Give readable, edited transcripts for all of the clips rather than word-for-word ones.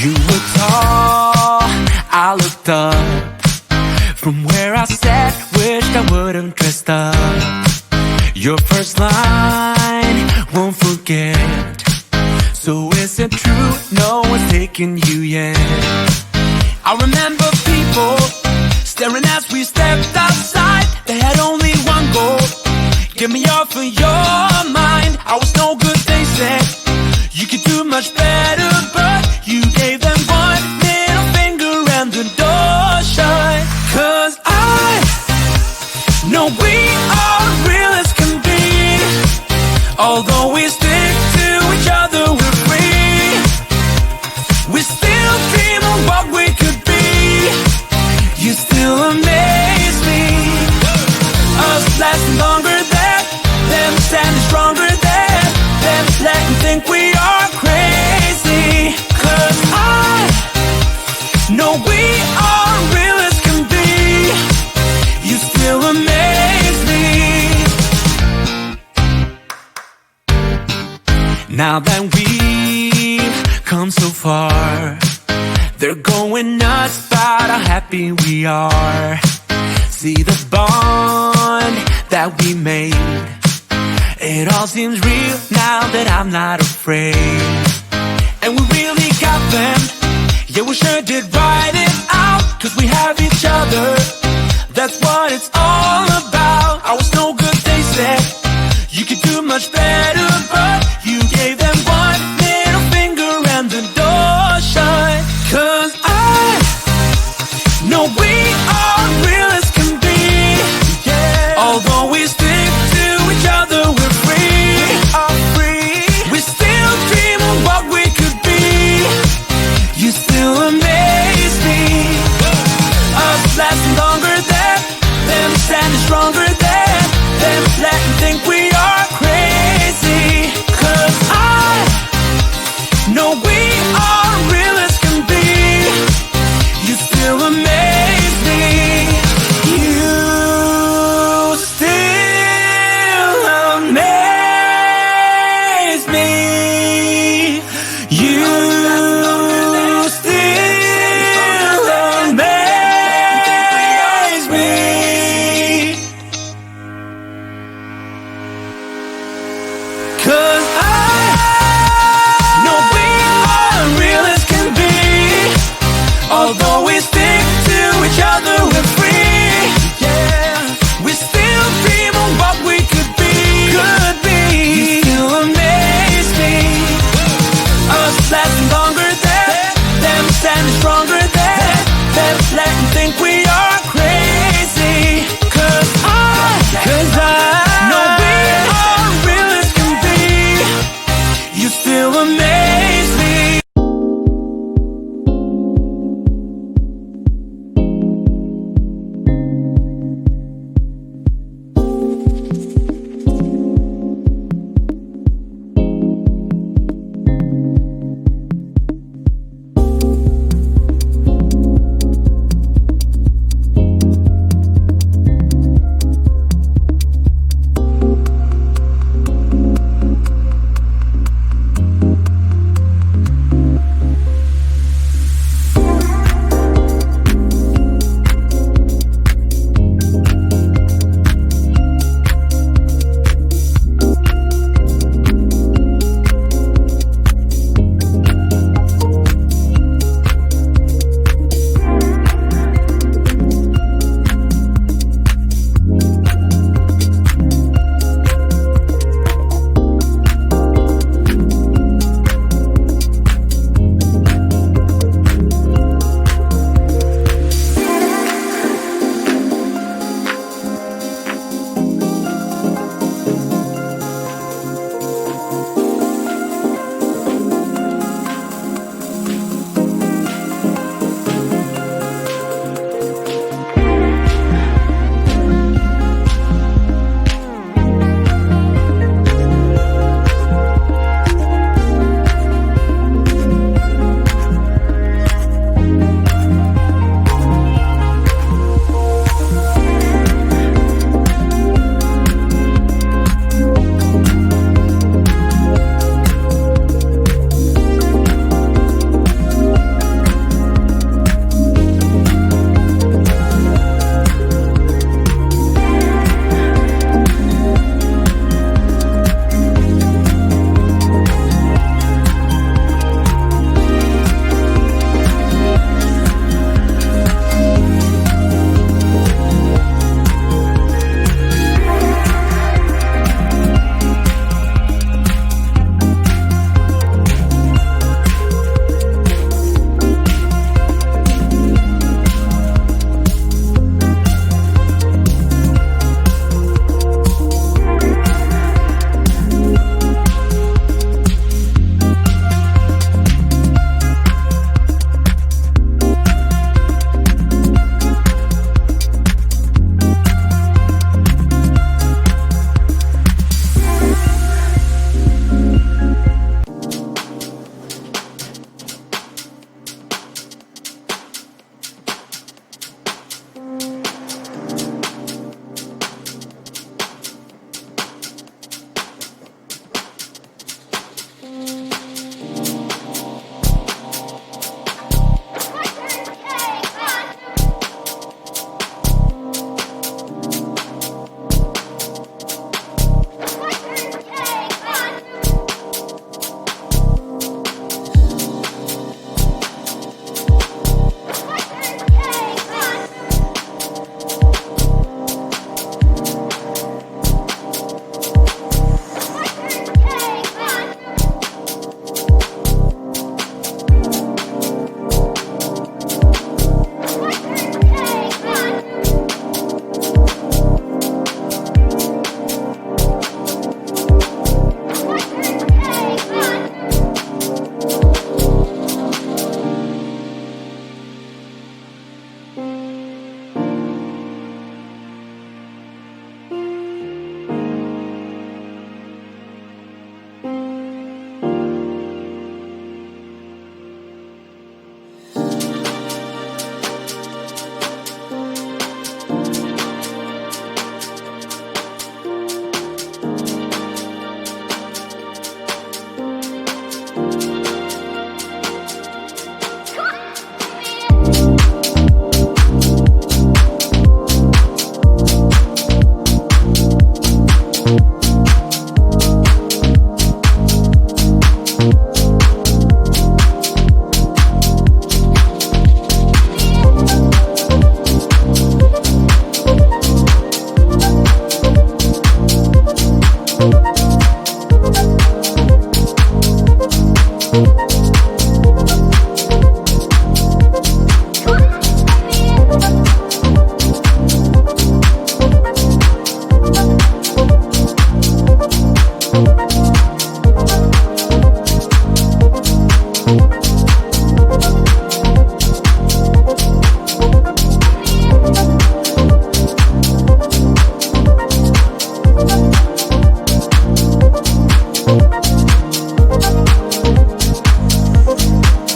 You were tall, I looked up. From where I sat, wished I would've dressed up. Your first line, won't forget. So is it true, no one's taking you yet? I remember people staring as we stepped outside. They had only one goal, get me off of your mind. I was no good, they said. You could do much better, but you gave them one middle finger and the door shut. 'Cause I know we are real as can be. Although we stick to each other, we're free. We still dream of what we could be. You still amaze me. Us lasting longer than them, standing stronger than them, letting think we are crazy. 'Cause I know we are real as can be. You still amaze me. Now that we've come so far, they're going nuts about how happy we are. See the bond that we made, it all seems real now that I'm not afraid. And we really got them, yeah, we sure did write it out. 'Cause we have each other, that's what it's all about. I was no good, they said. You could do much better, but you gave them one middle finger and the door shut. 'Cause I know we are real as can be. Yeah. Although we stick to each other, we're free. We are free. We still dream of what we could be. You still amaze me. Us lasting longer than them, standing stronger than them, letting think we are crazy. 'Cause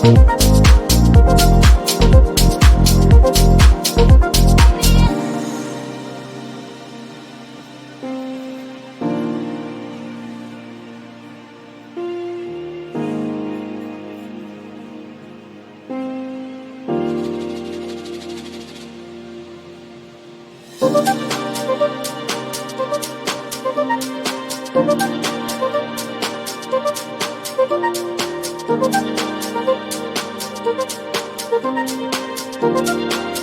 Thank you.